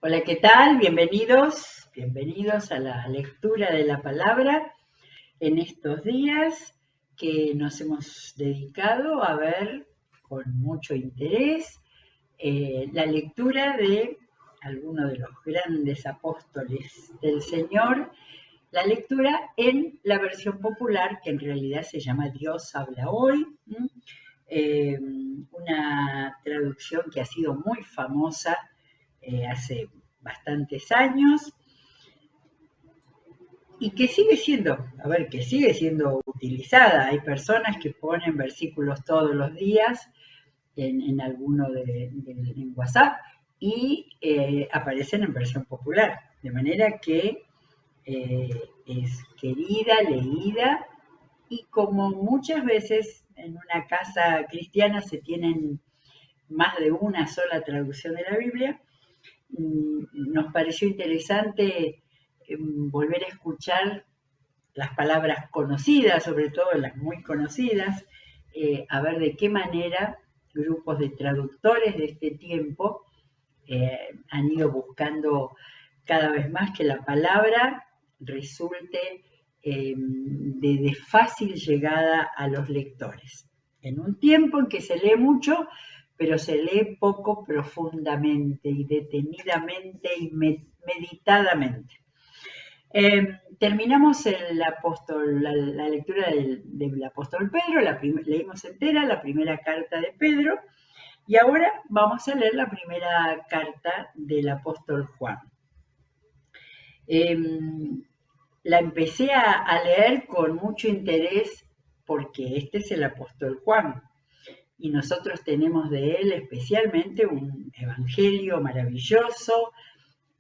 Hola, ¿qué tal? Bienvenidos a la lectura de la palabra en estos días que nos hemos dedicado a ver con mucho interés la lectura de algunos de los grandes apóstoles del Señor, la lectura en la versión popular que en realidad se llama Dios habla hoy, una traducción que ha sido muy famosa hace bastantes años y que sigue siendo utilizada. Hay personas que ponen versículos todos los días en alguno en WhatsApp y aparecen en versión popular, de manera que es querida, leída, y como muchas veces en una casa cristiana se tienen más de una sola traducción de la Biblia, nos pareció interesante volver a escuchar las palabras conocidas, sobre todo las muy conocidas, a ver de qué manera grupos de traductores de este tiempo han ido buscando cada vez más que la palabra resulte de fácil llegada a los lectores. En un tiempo en que se lee mucho, pero se lee poco profundamente y detenidamente y meditadamente. Terminamos la lectura del apóstol Pedro, leímos entera la primera carta de Pedro, y ahora vamos a leer la primera carta del apóstol Juan. La empecé a leer con mucho interés porque este es el apóstol Juan y nosotros tenemos de él especialmente un evangelio maravilloso,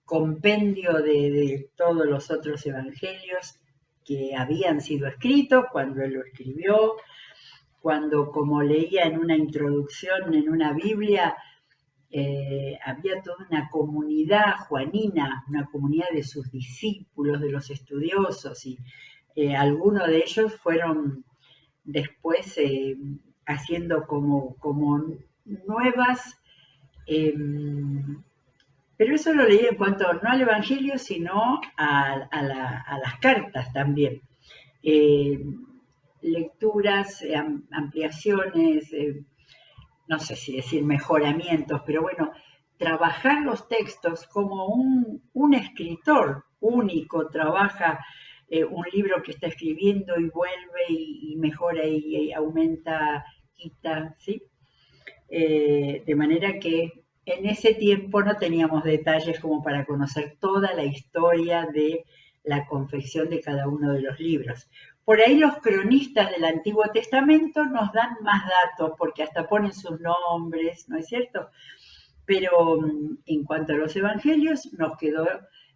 compendio de todos los otros evangelios que habían sido escritos cuando él lo escribió, cuando, como leía en una introducción en una Biblia, había toda una comunidad juanina, una comunidad de sus discípulos, de los estudiosos, y algunos de ellos fueron después haciendo como nuevas, pero eso lo leí en cuanto no al Evangelio, sino a las cartas también. Lecturas, ampliaciones, no sé si decir mejoramientos, pero bueno, trabajar los textos como un escritor único trabaja un libro que está escribiendo y vuelve y mejora y aumenta, quita, ¿sí? De manera que en ese tiempo no teníamos detalles como para conocer toda la historia de la confección de cada uno de los libros. Por ahí los cronistas del Antiguo Testamento nos dan más datos, porque hasta ponen sus nombres, ¿no es cierto? Pero en cuanto a los evangelios,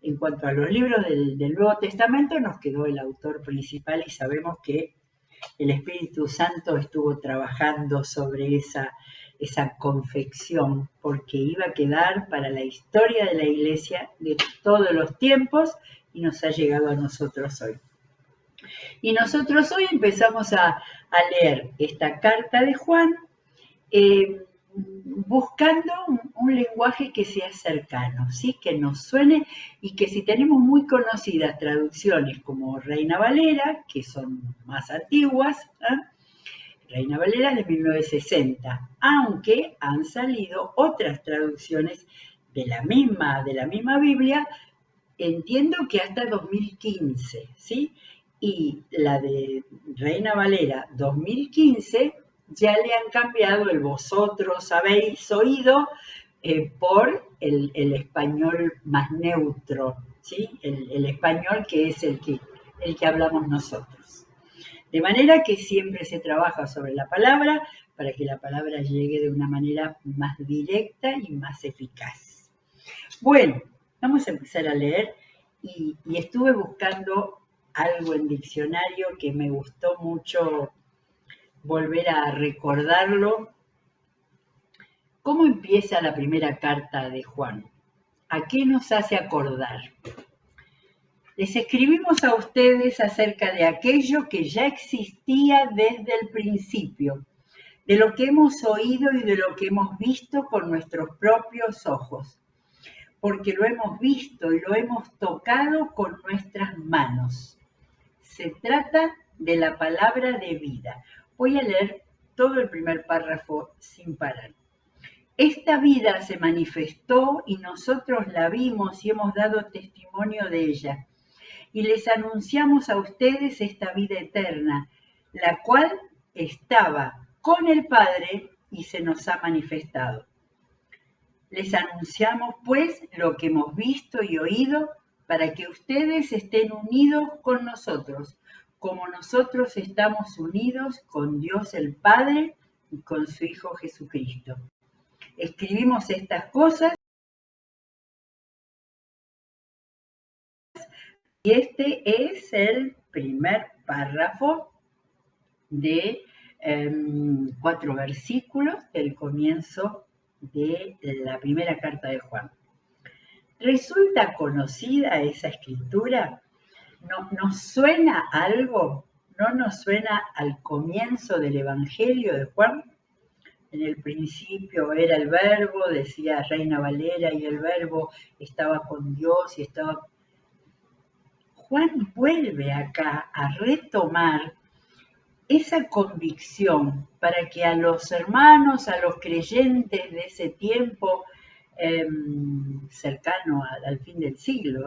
en cuanto a los libros del Nuevo Testamento, nos quedó el autor principal y sabemos que el Espíritu Santo estuvo trabajando sobre esa confección, porque iba a quedar para la historia de la Iglesia de todos los tiempos y nos ha llegado a nosotros hoy. Y nosotros hoy empezamos a leer esta carta de Juan, buscando un lenguaje que sea cercano, ¿sí? Que nos suene y que si tenemos muy conocidas traducciones como Reina Valera, que son más antiguas, Reina Valera de 1960, aunque han salido otras traducciones de la misma Biblia, entiendo que hasta 2015, ¿sí? Y la de Reina Valera 2015 ya le han cambiado el vosotros habéis oído por el español más neutro, ¿sí? El español que es el que hablamos nosotros. De manera que siempre se trabaja sobre la palabra para que la palabra llegue de una manera más directa y más eficaz. Bueno, vamos a empezar a leer y estuve buscando algo en diccionario que me gustó mucho volver a recordarlo. ¿Cómo empieza la primera carta de Juan? ¿A qué nos hace acordar? Les escribimos a ustedes acerca de aquello que ya existía desde el principio, de lo que hemos oído y de lo que hemos visto con nuestros propios ojos. porque lo hemos visto y lo hemos tocado con nuestras manos. Se trata de la palabra de vida. Voy a leer todo el primer párrafo sin parar. Esta vida se manifestó y nosotros la vimos y hemos dado testimonio de ella. Y les anunciamos a ustedes esta vida eterna, la cual estaba con el Padre y se nos ha manifestado. Les anunciamos pues lo que hemos visto y oído para que ustedes estén unidos con nosotros, como nosotros estamos unidos con Dios el Padre y con su Hijo Jesucristo. Escribimos estas cosas y este es el primer párrafo de 4 versículos del comienzo de la primera carta de Juan. ¿Resulta conocida esa escritura? ¿Nos suena algo? ¿No nos suena al comienzo del Evangelio de Juan? En el principio era el Verbo, decía Reina Valera, y el Verbo estaba con Dios y estaba... Juan vuelve acá a retomar esa convicción para que a los hermanos, a los creyentes de ese tiempo cercano al fin del siglo,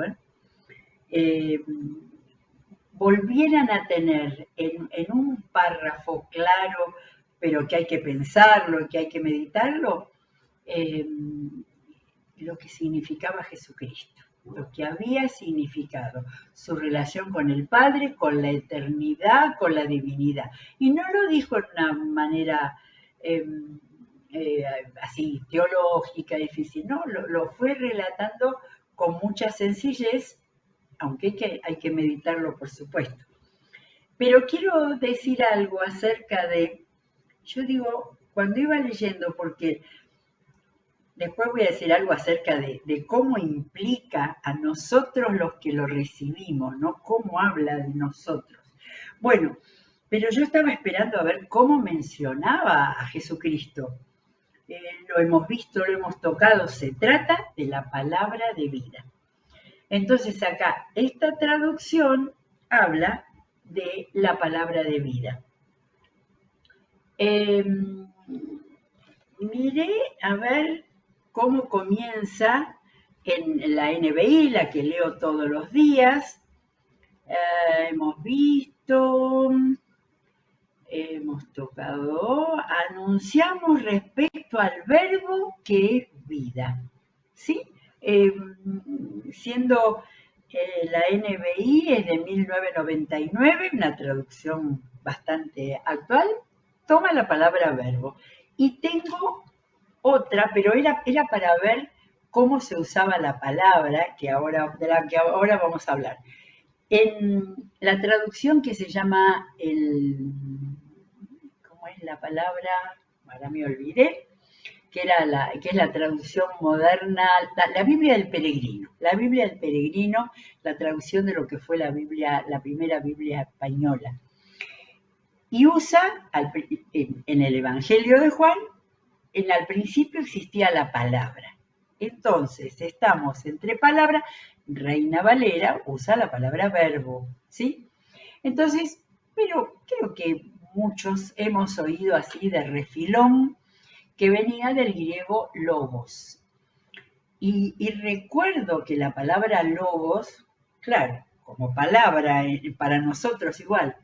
volvieran a tener en un párrafo claro, pero que hay que pensarlo, que hay que meditarlo, lo que significaba Jesucristo, lo que había significado su relación con el Padre, con la eternidad, con la divinidad. Y no lo dijo de una manera así teológica, difícil, no, lo fue relatando con mucha sencillez, aunque hay que meditarlo, por supuesto. Pero quiero decir algo acerca de, yo digo, cuando iba leyendo, porque después voy a decir algo acerca de cómo implica a nosotros los que lo recibimos, ¿no? Cómo habla de nosotros. Bueno, pero yo estaba esperando a ver cómo mencionaba a Jesucristo. Lo hemos visto, lo hemos tocado, se trata de la palabra de vida. Entonces acá, esta traducción habla de la palabra de vida. Miré a ver cómo comienza en la NBI, la que leo todos los días. Hemos visto, hemos tocado, anunciamos respecto al verbo que es vida, ¿sí? Siendo la NBI es de 1999, una traducción bastante actual, toma la palabra verbo. Y tengo otra, pero era para ver cómo se usaba la palabra de la que ahora vamos a hablar. En la traducción que se llama ¿cómo es la palabra? Ahora me olvidé, que es la traducción moderna, la Biblia del Peregrino. La Biblia del Peregrino, la traducción de lo que fue la primera Biblia española. Y usa, en el Evangelio de Juan, al principio existía la palabra. Entonces, estamos entre palabras, Reina Valera usa la palabra verbo, ¿sí? Entonces, pero creo que muchos hemos oído así de refilón que venía del griego logos. Y recuerdo que la palabra logos, claro, como palabra para nosotros igual,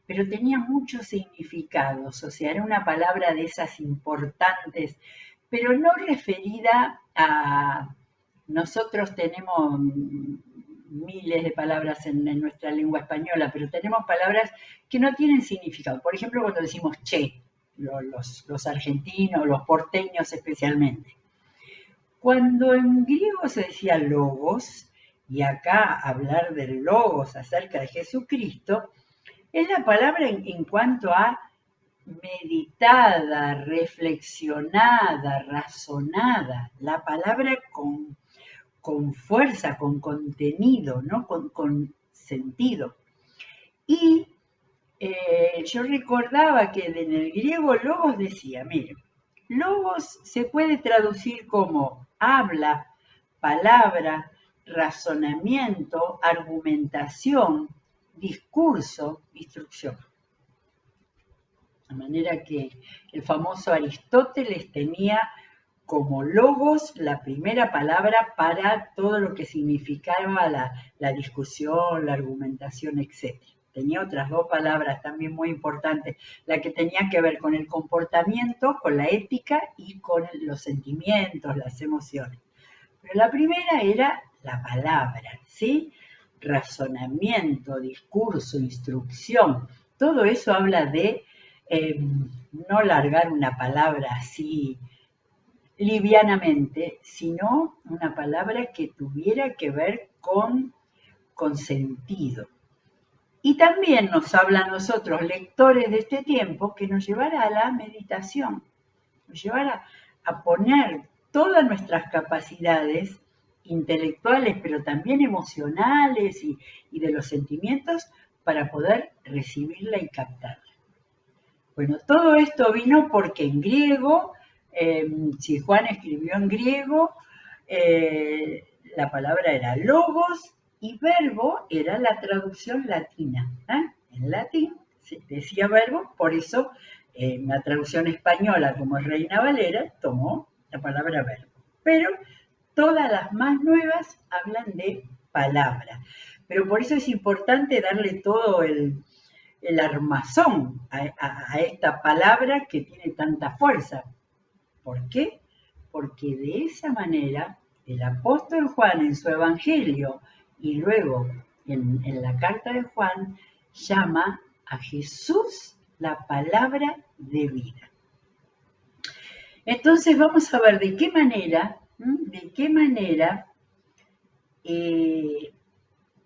pero tenía muchos significados, o sea, era una palabra de esas importantes, pero no referida a... Nosotros tenemos miles de palabras en nuestra lengua española, pero tenemos palabras que no tienen significado. Por ejemplo, cuando decimos che, los argentinos, los porteños especialmente. Cuando en griego se decía logos, y acá hablar del logos acerca de Jesucristo, es la palabra en cuanto a meditada, reflexionada, razonada, la palabra con fuerza, con contenido, ¿no? Con sentido. Y yo recordaba que en el griego logos decía, miren, logos se puede traducir como habla, palabra, razonamiento, argumentación, discurso, instrucción. De manera que el famoso Aristóteles tenía como logos la primera palabra para todo lo que significaba la discusión, la argumentación, etc. Tenía otras dos palabras también muy importantes, la que tenía que ver con el comportamiento, con la ética y con los sentimientos, las emociones. Pero la primera era la palabra, ¿sí? Razonamiento, discurso, instrucción, todo eso habla de no largar una palabra así livianamente, sino una palabra que tuviera que ver con sentido. Y también nos habla a nosotros, lectores de este tiempo, que nos llevara a la meditación, nos llevara a poner todas nuestras capacidades intelectuales, pero también emocionales y de los sentimientos para poder recibirla y captarla. Bueno, todo esto vino porque en griego, si Juan escribió en griego, la palabra era logos y verbo era la traducción latina. En latín se decía verbo, por eso la traducción española, como es Reina Valera, tomó la palabra verbo. Pero todas las más nuevas hablan de palabra. Pero por eso es importante darle todo el armazón a esta palabra que tiene tanta fuerza. ¿Por qué? Porque de esa manera el apóstol Juan en su evangelio y luego en la carta de Juan llama a Jesús la palabra de vida. Entonces vamos a ver de qué manera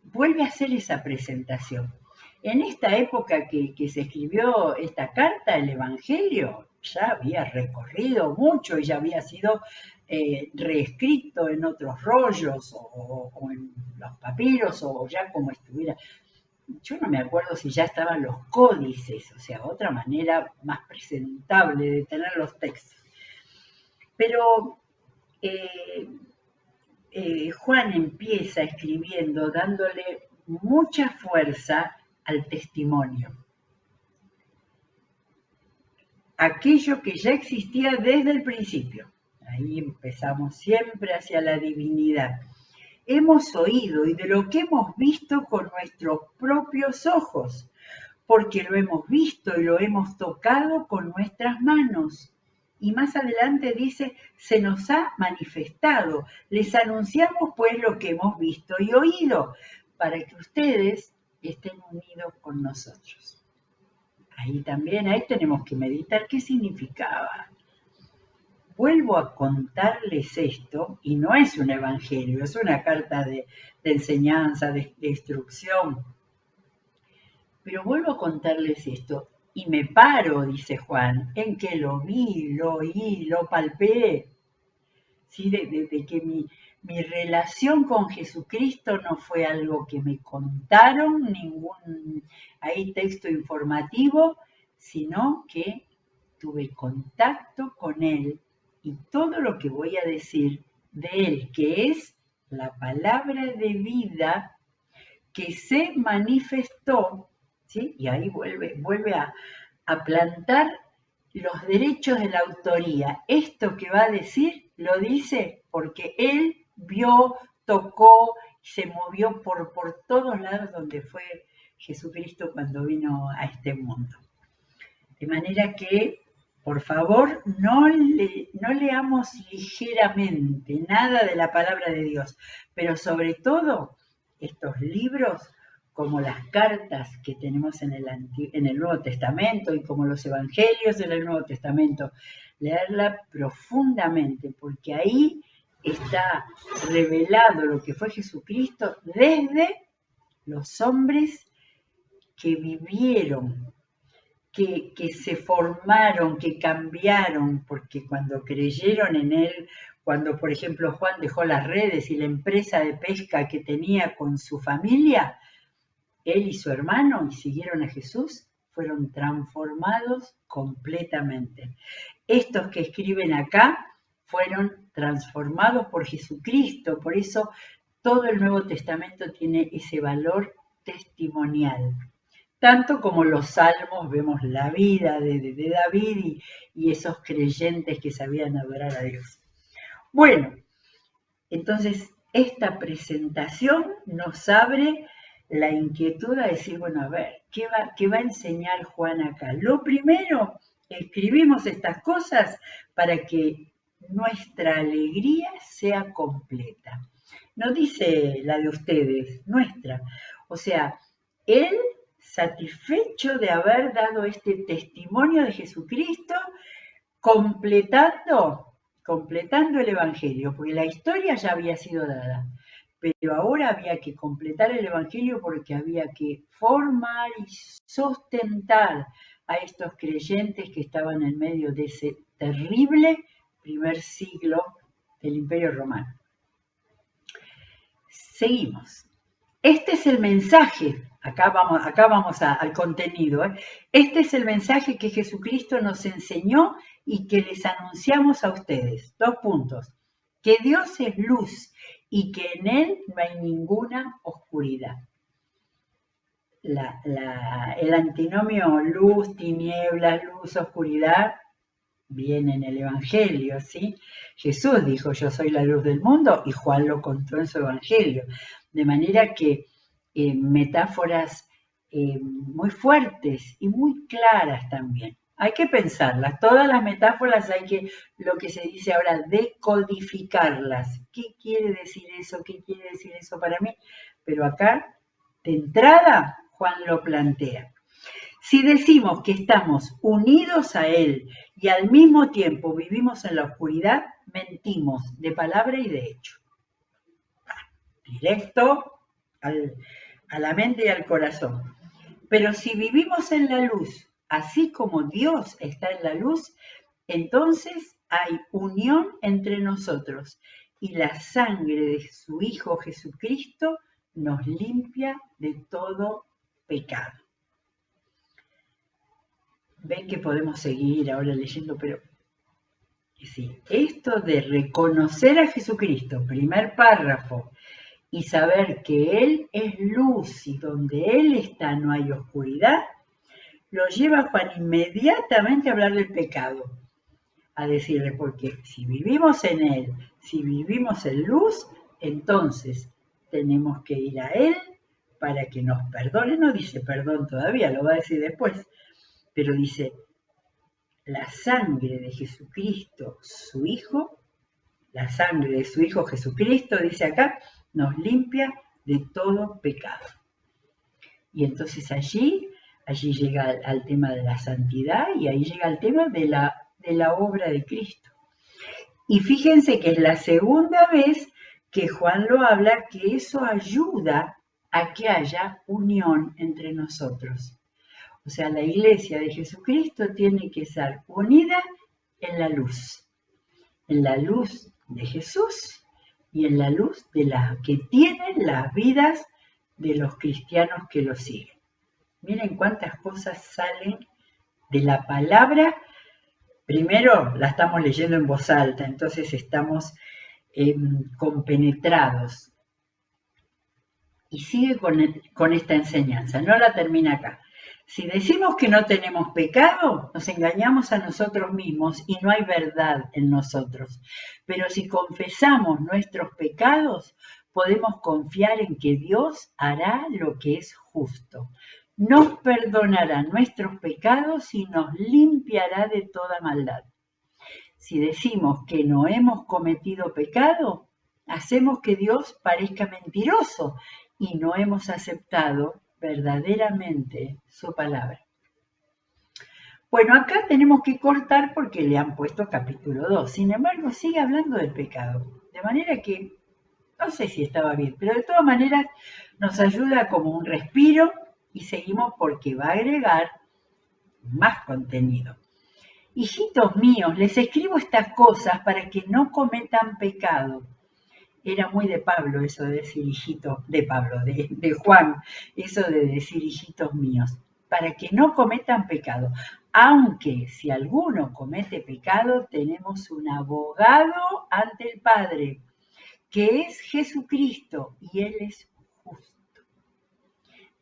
vuelve a hacer esa presentación. En esta época que se escribió esta carta, el Evangelio ya había recorrido mucho y ya había sido reescrito en otros rollos o en los papiros o ya como estuviera. Yo no me acuerdo si ya estaban los códices, o sea, otra manera más presentable de tener los textos. Pero Juan empieza escribiendo dándole mucha fuerza al testimonio. Aquello que ya existía desde el principio. Ahí empezamos siempre hacia la divinidad. Hemos oído y de lo que hemos visto con nuestros propios ojos, porque lo hemos visto y lo hemos tocado con nuestras manos. Y más adelante dice, se nos ha manifestado. Les anunciamos pues lo que hemos visto y oído, para que ustedes estén unidos con nosotros. Ahí tenemos que meditar qué significaba. Vuelvo a contarles esto, y no es un evangelio, es una carta de enseñanza, de instrucción. Pero vuelvo a contarles esto, y me paro, dice Juan, en que lo vi, lo oí, lo palpé. ¿Sí? De que mi relación con Jesucristo no fue algo que me contaron, ningún texto informativo, sino que tuve contacto con Él y todo lo que voy a decir de Él, que es la palabra de vida que se manifestó, ¿sí? Y ahí vuelve a plantar los derechos de la autoría. Esto que va a decir lo dice porque Él vio, tocó, se movió por todos lados donde fue Jesucristo cuando vino a este mundo. De manera que, por favor, no leamos ligeramente nada de la palabra de Dios, pero sobre todo estos libros como las cartas que tenemos en el Nuevo Testamento y como los evangelios en el Nuevo Testamento, leerla profundamente, porque ahí está revelado lo que fue Jesucristo desde los hombres que vivieron, que se formaron, que cambiaron, porque cuando creyeron en Él, cuando por ejemplo Juan dejó las redes y la empresa de pesca que tenía con su familia, él y su hermano, y siguieron a Jesús, fueron transformados completamente. Estos que escriben acá fueron transformados por Jesucristo. Por eso todo el Nuevo Testamento tiene ese valor testimonial. Tanto como los salmos vemos la vida de David y esos creyentes que sabían adorar a Dios. Bueno, entonces esta presentación nos abre la inquietud a decir, bueno, a ver, ¿qué va a enseñar Juan acá? Lo primero, escribimos estas cosas para que nuestra alegría sea completa. No dice la de ustedes, nuestra. O sea, Él, satisfecho de haber dado este testimonio de Jesucristo, completando el Evangelio, porque la historia ya había sido dada, pero ahora había que completar el Evangelio porque había que formar y sustentar a estos creyentes que estaban en medio de ese terrible primer siglo del Imperio Romano. Seguimos. Este es el mensaje, acá vamos al contenido. Este es el mensaje que Jesucristo nos enseñó y que les anunciamos a ustedes. 2 puntos. Que Dios es luz y que en Él no hay ninguna oscuridad. El antinomio luz, tinieblas, luz, oscuridad, viene en el Evangelio, ¿sí? Jesús dijo, yo soy la luz del mundo, y Juan lo contó en su Evangelio. De manera que metáforas muy fuertes y muy claras también. Hay que pensarlas, todas las metáforas hay que, lo que se dice ahora, decodificarlas. ¿Qué quiere decir eso? ¿Qué quiere decir eso para mí? Pero acá, de entrada, Juan lo plantea. Si decimos que estamos unidos a Él y al mismo tiempo vivimos en la oscuridad, mentimos de palabra y de hecho. Directo a la mente y al corazón. Pero si vivimos en la luz, así como Dios está en la luz, entonces hay unión entre nosotros y la sangre de su Hijo Jesucristo nos limpia de todo pecado. Ven que podemos seguir ahora leyendo, pero sí, esto de reconocer a Jesucristo, primer párrafo, y saber que Él es luz y donde Él está no hay oscuridad, lo lleva a Juan inmediatamente a hablar del pecado, a decirle, porque si vivimos en Él, si vivimos en luz, entonces tenemos que ir a Él para que nos perdone. No dice perdón todavía, lo va a decir después, pero dice, la sangre de Jesucristo, su Hijo, la sangre de su Hijo Jesucristo, dice acá, nos limpia de todo pecado. Y entonces allí llega al tema de la santidad y ahí llega el tema de la obra de Cristo. Y fíjense que es la segunda vez que Juan lo habla, que eso ayuda a que haya unión entre nosotros. O sea, la iglesia de Jesucristo tiene que ser unida en la luz de Jesús y en la luz de la que tienen las vidas de los cristianos que lo siguen. Miren cuántas cosas salen de la palabra. Primero la estamos leyendo en voz alta, entonces estamos compenetrados. Y sigue con esta enseñanza, no la termina acá. Si decimos que no tenemos pecado, nos engañamos a nosotros mismos y no hay verdad en nosotros. Pero si confesamos nuestros pecados, podemos confiar en que Dios hará lo que es justo. Nos perdonará nuestros pecados y nos limpiará de toda maldad. Si decimos que no hemos cometido pecado, hacemos que Dios parezca mentiroso y no hemos aceptado verdaderamente su palabra. Bueno, acá tenemos que cortar porque le han puesto capítulo 2. Sin embargo, sigue hablando del pecado. De manera que, no sé si estaba bien, pero de todas maneras nos ayuda como un respiro y seguimos porque va a agregar más contenido. Hijitos míos, les escribo estas cosas para que no cometan pecado. Era muy de Pablo eso de decir hijito, de Juan, eso de decir hijitos míos. para que no cometan pecado. Aunque si alguno comete pecado, tenemos un abogado ante el Padre, que es Jesucristo, y Él es justo.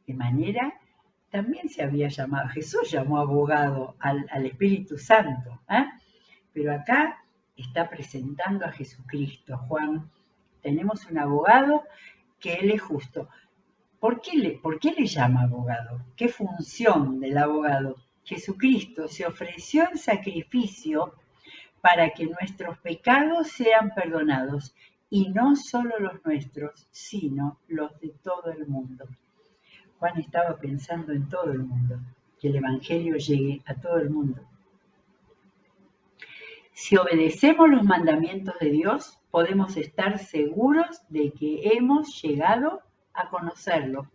De manera, también se había llamado, Jesús llamó abogado al Espíritu Santo, pero acá está presentando a Jesucristo, Juan. Tenemos un abogado que Él es justo. ¿Por qué le llama abogado? ¿Qué función del abogado? Jesucristo se ofreció en sacrificio para que nuestros pecados sean perdonados, y no solo los nuestros, sino los de todo el mundo. Juan estaba pensando en todo el mundo, que el Evangelio llegue a todo el mundo. Si obedecemos los mandamientos de Dios, podemos estar seguros de que hemos llegado a conocerlo.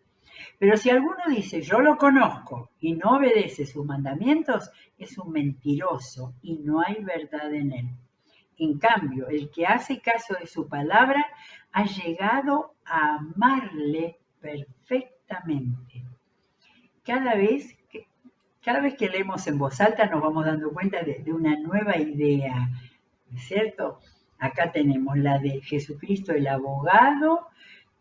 Pero si alguno dice, yo lo conozco, y no obedece sus mandamientos, es un mentiroso y no hay verdad en él. En cambio, el que hace caso de su palabra ha llegado a amarle perfectamente. Cada vez que leemos en voz alta nos vamos dando cuenta de una nueva idea, ¿cierto? Acá tenemos la de Jesucristo, el abogado,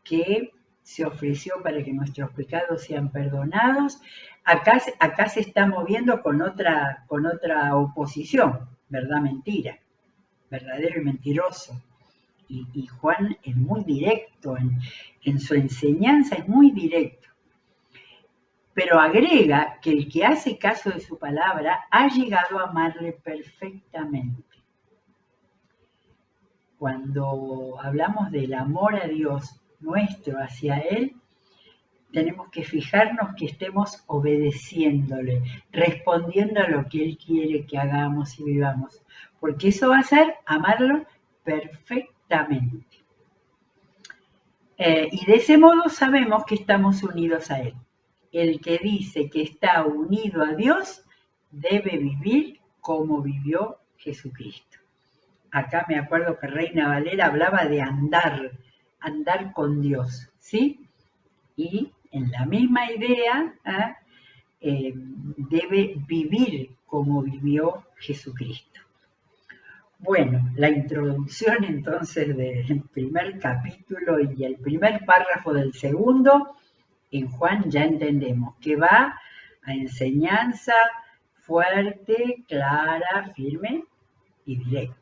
que se ofreció para que nuestros pecados sean perdonados. Acá se está moviendo con otra oposición, verdad, mentira, verdadero y mentiroso. Y Juan es muy directo, en su enseñanza es muy directo. Pero agrega que el que hace caso de su palabra ha llegado a amarle perfectamente. Cuando hablamos del amor a Dios nuestro hacia Él, tenemos que fijarnos que estemos obedeciéndole, respondiendo a lo que Él quiere que hagamos y vivamos, porque eso va a ser amarlo perfectamente. Y de ese modo sabemos que estamos unidos a Él. El que dice que está unido a Dios debe vivir como vivió Jesucristo. Acá me acuerdo que Reina Valera hablaba de andar con Dios, ¿sí? Y en la misma idea debe vivir como vivió Jesucristo. Bueno, la introducción entonces del primer capítulo y el primer párrafo del segundo, en Juan ya entendemos que va a enseñanza fuerte, clara, firme y directa.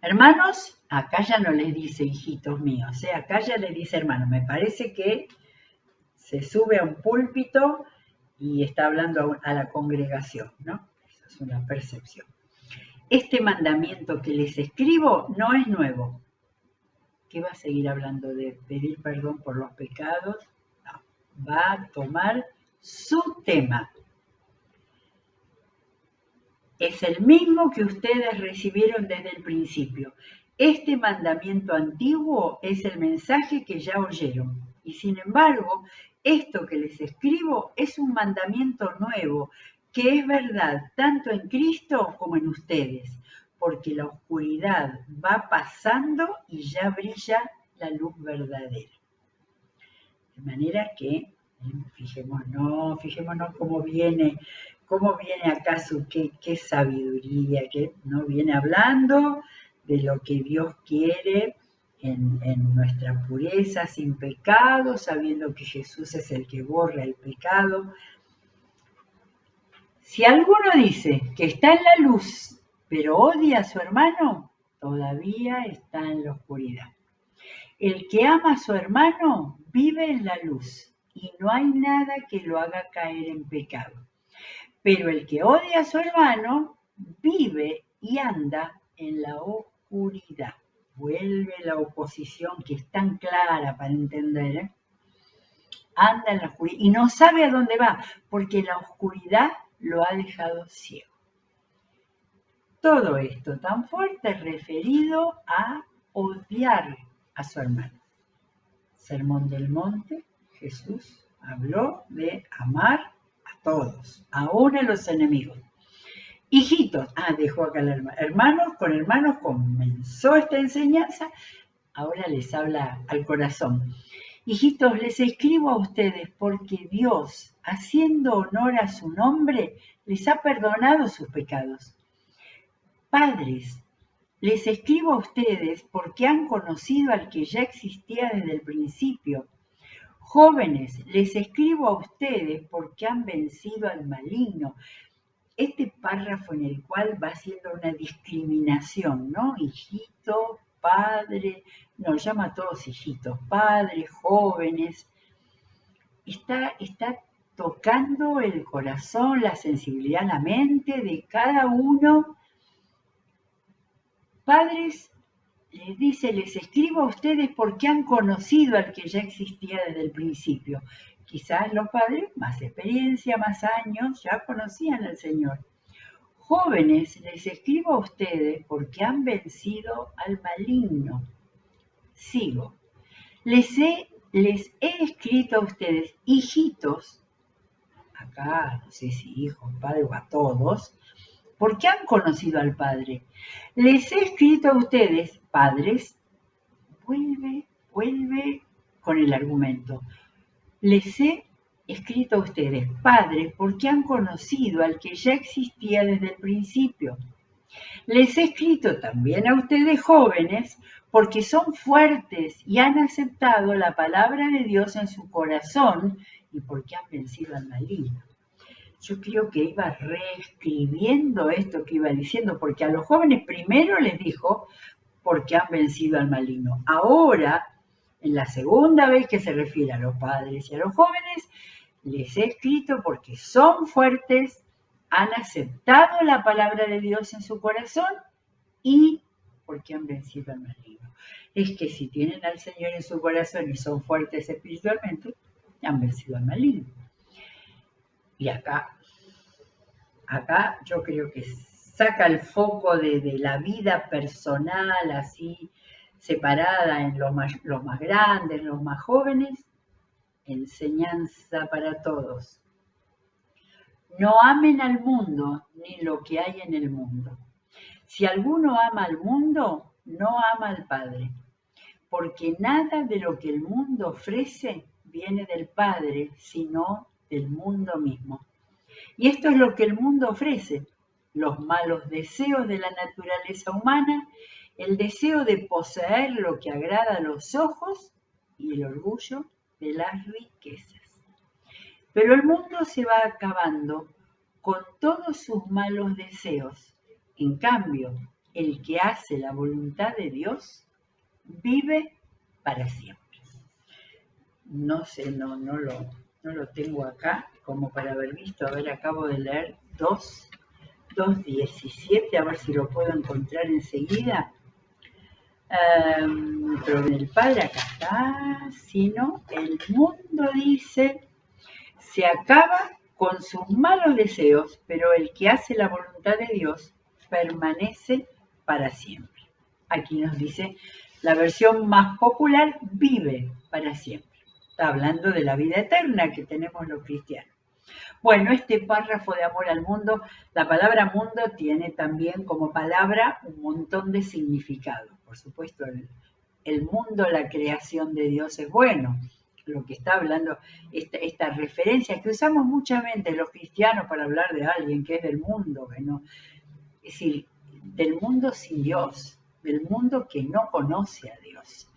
Hermanos, acá ya no les dice hijitos míos, acá ya les dice hermanos. Me parece que se sube a un púlpito y está hablando a la congregación, ¿no? Esa es una percepción. Este mandamiento que les escribo no es nuevo. ¿Qué va a seguir hablando de pedir perdón por los pecados? No, va a tomar su tema. Es el mismo que ustedes recibieron desde el principio. Este mandamiento antiguo es el mensaje que ya oyeron. Y sin embargo, esto que les escribo es un mandamiento nuevo, que es verdad tanto en Cristo como en ustedes, porque la oscuridad va pasando y ya brilla la luz verdadera. De manera que, fijémonos cómo viene acaso, qué sabiduría, que no viene hablando de lo que Dios quiere en nuestra pureza, sin pecado, sabiendo que Jesús es el que borra el pecado. Si alguno dice que está en la luz, pero odia a su hermano, todavía está en la oscuridad. El que ama a su hermano vive en la luz y no hay nada que lo haga caer en pecado. Pero el que odia a su hermano vive y anda en la oscuridad. Vuelve la oposición que es tan clara para entender. Anda en la oscuridad y no sabe a dónde va, porque la oscuridad lo ha dejado ciego. Todo esto tan fuerte es referido a odiar a su hermano. Sermón del Monte, Jesús habló de amar a todos, aún a los enemigos. Hijitos, dejó acá el hermano. Con hermanos comenzó esta enseñanza, ahora les habla al corazón. Hijitos, les escribo a ustedes porque Dios, haciendo honor a su nombre, les ha perdonado sus pecados. Padres, les escribo a ustedes porque han conocido al que ya existía desde el principio. Jóvenes, les escribo a ustedes porque han vencido al maligno. Este párrafo en el cual va haciendo una discriminación, ¿no? Hijito, padre, no, llama a todos hijitos, padres, jóvenes. Está tocando el corazón, la sensibilidad, la mente de cada uno. Padres, les dice, les escribo a ustedes porque han conocido al que ya existía desde el principio. Quizás los padres, más experiencia, más años, ya conocían al Señor. Jóvenes, les escribo a ustedes porque han vencido al maligno. Sigo. Les he escrito a ustedes, hijitos, acá no sé si hijos, padre o a todos, porque han conocido al Padre. Les he escrito a ustedes, padres, vuelve con el argumento. Les he escrito a ustedes, padres, porque han conocido al que ya existía desde el principio. Les he escrito también a ustedes, jóvenes, porque son fuertes y han aceptado la palabra de Dios en su corazón y porque han vencido al maligno. Yo creo que iba reescribiendo esto que iba diciendo, porque a los jóvenes primero les dijo, porque han vencido al maligno. Ahora, en la segunda vez que se refiere a los padres y a los jóvenes, les he escrito porque son fuertes, han aceptado la palabra de Dios en su corazón y porque han vencido al maligno. Es que si tienen al Señor en su corazón y son fuertes espiritualmente, han vencido al maligno. Y acá yo creo que saca el foco de la vida personal, así separada en los más grandes, los más jóvenes, enseñanza para todos. No amen al mundo ni lo que hay en el mundo. Si alguno ama al mundo, no ama al Padre, porque nada de lo que el mundo ofrece viene del Padre, sino del mundo mismo. Y esto es lo que el mundo ofrece: los malos deseos de la naturaleza humana, el deseo de poseer lo que agrada a los ojos y el orgullo de las riquezas. Pero el mundo se va acabando con todos sus malos deseos. En cambio, el que hace la voluntad de Dios vive para siempre. No sé, no lo tengo acá como para haber visto. A ver, acabo de leer 2:17, a ver si lo puedo encontrar enseguida. Pero en el Padre acá está, sino el mundo dice, se acaba con sus malos deseos, pero el que hace la voluntad de Dios permanece para siempre. Aquí nos dice la versión más popular, vive para siempre. Está hablando de la vida eterna que tenemos los cristianos. Bueno, este párrafo de amor al mundo, la palabra mundo tiene también como palabra un montón de significados. Por supuesto, el mundo, la creación de Dios es bueno. Lo que está hablando, esta referencia que usamos muchamente los cristianos para hablar de alguien que es del mundo, que no, es decir, del mundo sin Dios, del mundo que no conoce a Dios,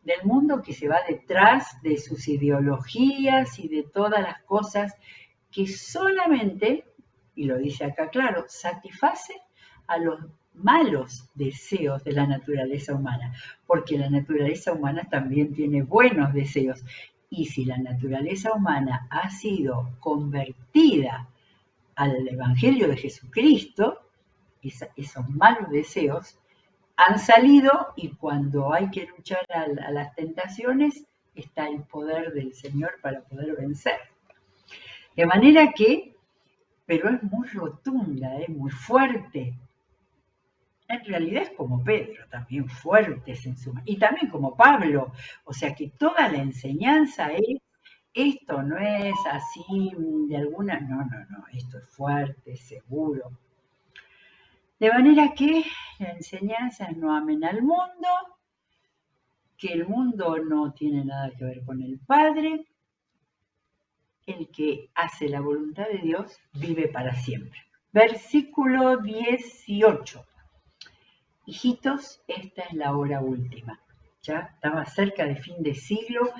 del mundo que se va detrás de sus ideologías y de todas las cosas que solamente, y lo dice acá claro, satisface a los malos deseos de la naturaleza humana, porque la naturaleza humana también tiene buenos deseos. Y si la naturaleza humana ha sido convertida al Evangelio de Jesucristo, esos malos deseos han salido, y cuando hay que luchar a las tentaciones, está el poder del Señor para poder vencer. De manera que, pero es muy rotunda, es muy fuerte. En realidad es como Pedro, también fuertes en su... Y también como Pablo. O sea que toda la enseñanza es, esto no es así de alguna... No, esto es fuerte, seguro. De manera que la enseñanza es no amen al mundo que el mundo no tiene nada que ver con el Padre, el que hace la voluntad de Dios vive para siempre. Versículo 18. Hijitos, esta es la hora última. Ya estaba cerca de fin de siglo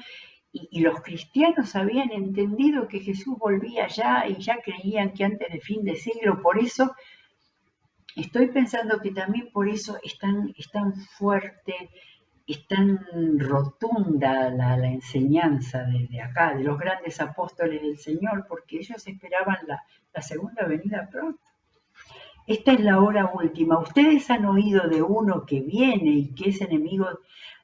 y los cristianos habían entendido que Jesús volvía ya y ya creían que antes de fin de siglo. Por eso estoy pensando que también por eso es tan fuerte, es tan rotunda la enseñanza de acá, de los grandes apóstoles del Señor, porque ellos esperaban la segunda venida pronto. Esta es la hora última. Ustedes han oído de uno que viene y que es enemigo,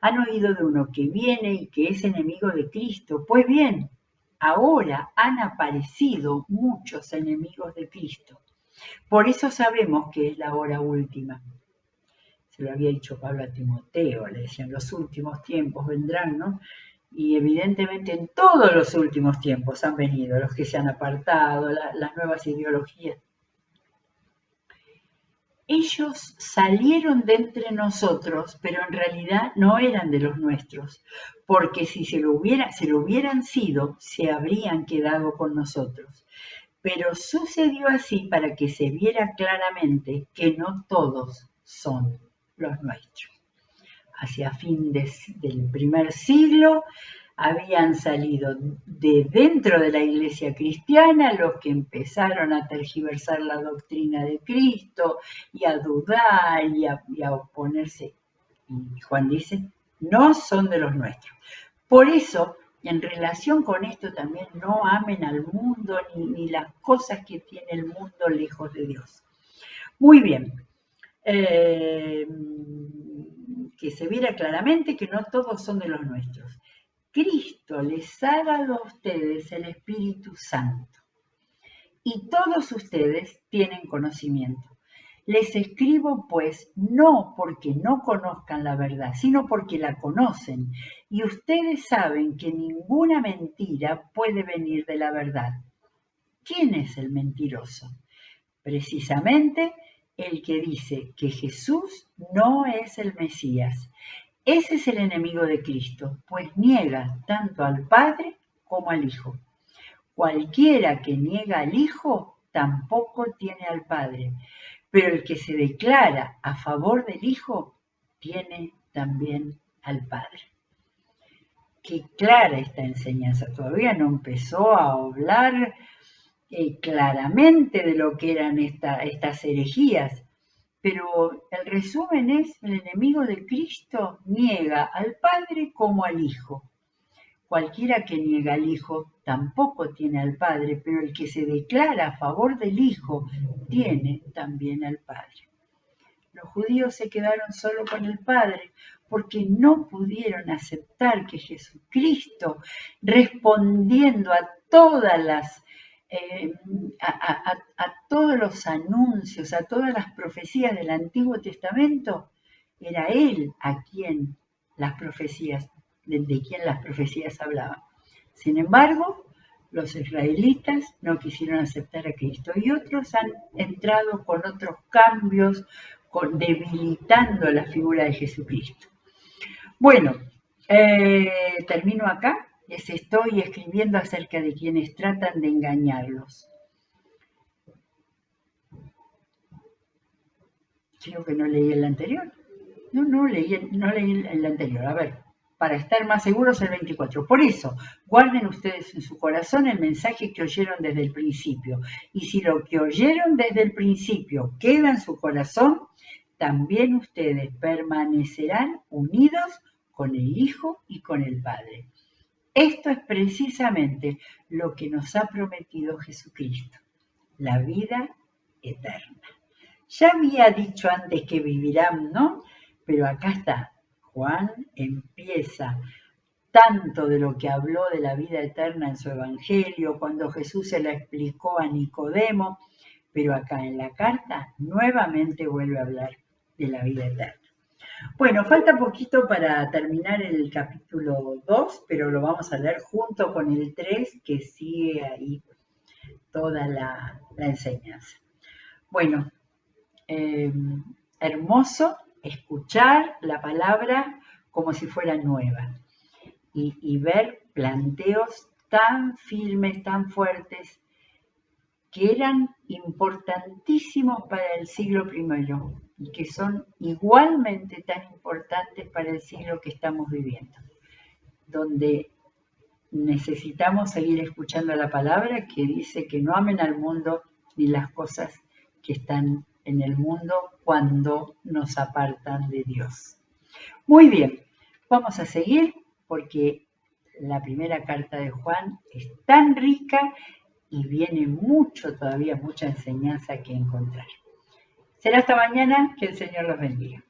han oído de uno que viene y que es enemigo de Cristo. Pues bien, ahora han aparecido muchos enemigos de Cristo. Por eso sabemos que es la hora última. Se lo había dicho Pablo a Timoteo, le decían, los últimos tiempos vendrán, ¿no? Y evidentemente en todos los últimos tiempos han venido los que se han apartado, las nuevas ideologías. Ellos salieron de entre nosotros, pero en realidad no eran de los nuestros, porque si se lo hubieran sido, se habrían quedado con nosotros. Pero sucedió así para que se viera claramente que no todos son los nuestros. Hacia fin del primer siglo habían salido de dentro de la iglesia cristiana los que empezaron a tergiversar la doctrina de Cristo y a dudar y a oponerse. Y Juan dice, no son de los nuestros. Por eso, en relación con esto también no amen al mundo ni las cosas que tiene el mundo lejos de Dios. Muy bien. Que se viera claramente que no todos son de los nuestros. Cristo les ha dado a ustedes el Espíritu Santo y todos ustedes tienen conocimiento. Les escribo pues no porque no conozcan la verdad, sino porque la conocen y ustedes saben que ninguna mentira puede venir de la verdad. ¿Quién es el mentiroso? Precisamente el que dice que Jesús no es el Mesías. Ese es el enemigo de Cristo, pues niega tanto al Padre como al Hijo. Cualquiera que niega al Hijo tampoco tiene al Padre, pero el que se declara a favor del Hijo tiene también al Padre. Qué clara esta enseñanza, todavía no empezó a hablar claramente de lo que eran estas herejías, pero el resumen es, el enemigo de Cristo niega al Padre como al Hijo. Cualquiera que niega al Hijo tampoco tiene al Padre, pero el que se declara a favor del Hijo tiene también al Padre. Los judíos se quedaron solo con el Padre porque no pudieron aceptar que Jesucristo, respondiendo a todas las a todos los anuncios, a todas las profecías del Antiguo Testamento, era Él a quien las profecías, de quien las profecías hablaban. Sin embargo, los israelitas no quisieron aceptar a Cristo y otros han entrado con otros cambios, debilitando la figura de Jesucristo. Bueno, termino acá. Les estoy escribiendo acerca de quienes tratan de engañarlos. Creo que no leí el anterior. No leí el anterior. A ver, para estar más seguros el 24. Por eso, guarden ustedes en su corazón el mensaje que oyeron desde el principio. Y si lo que oyeron desde el principio queda en su corazón, también ustedes permanecerán unidos con el Hijo y con el Padre. Esto es precisamente lo que nos ha prometido Jesucristo, la vida eterna. Ya había dicho antes que vivirán, ¿no? Pero acá está, Juan empieza tanto de lo que habló de la vida eterna en su evangelio, cuando Jesús se la explicó a Nicodemo, pero acá en la carta nuevamente vuelve a hablar de la vida eterna. Bueno, falta poquito para terminar el capítulo 2, pero lo vamos a leer junto con el 3, que sigue ahí toda la enseñanza. Bueno, hermoso escuchar la palabra como si fuera nueva y ver planteos tan firmes, tan fuertes, que eran importantísimos para el siglo I y que son igualmente tan importantes para el siglo que estamos viviendo, donde necesitamos seguir escuchando la palabra que dice que no amen al mundo ni las cosas que están en el mundo cuando nos apartan de Dios. Muy bien, vamos a seguir porque la primera carta de Juan es tan rica y viene todavía mucha enseñanza que encontrar. Será hasta mañana, que el Señor los bendiga.